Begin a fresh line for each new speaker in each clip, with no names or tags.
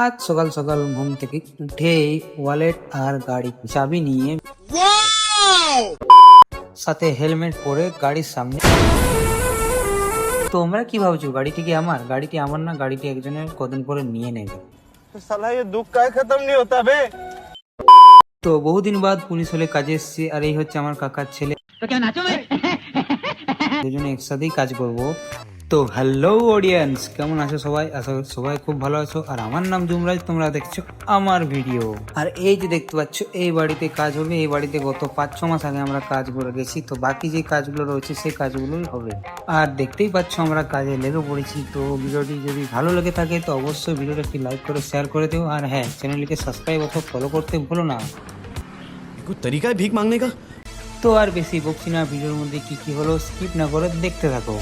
আজ সকাল সকাল ঘুম থেকে উঠেই ওয়ালেট আর গাড়ি চাবি নিয়ে সাথে হেলমেট পরে গাড়ির সামনে। তোমরা কি ভাবছো গাড়িটি কি আমার? গাড়িটি আমার না, গাড়িটি একজনের, কদিন পরে নিয়ে নেবে।
साला ये दुख का खत्म नहीं होता बे।
তো বহুদিন বাদ পুলিশ হলে কাজে এসেছি, আর এই হচ্ছে আমার কাকার ছেলে। দুজনে একসাথেই কাজ করব। তো হ্যালো অডিয়েন্স, কেমন আছো সবাই? আশা করি সবাই খুব ভালো আছো। আর আমার নাম যুমরাজ, তোমরা দেখছো আমার ভিডিও। আর এই যে দেখতে পাচ্ছ, এই বাড়িতে কাজ হবে। এই বাড়িতে গত 5-6 মাস আগে আমরা কাজ করে গেছি। তো বাকি যে কাজগুলো রয়েছে সেই কাজগুলোই হবে। আর দেখতেই পাচ্ছ আমরা কাজে লেগে পড়েছি। তো ভিডিওটি যদি ভালো লেগে থাকে তো অবশ্যই ভিডিওটা একটি লাইক করে শেয়ার করে দিও। আর হ্যাঁ, চ্যানেলটিকে সাবস্ক্রাইব অথবা ফলো করতে ভুলো না।
कोई तरीका है भीख मांगने का?
তো আর বেশি বকছি না, ভিডিওর মধ্যে কি কি হলো স্কিপ না করে দেখতে থাকো।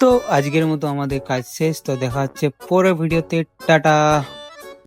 তো আজকের মতো আমাদের কাজ শেষ। তো দেখা হচ্ছে পরের ভিডিওতে। টাটা।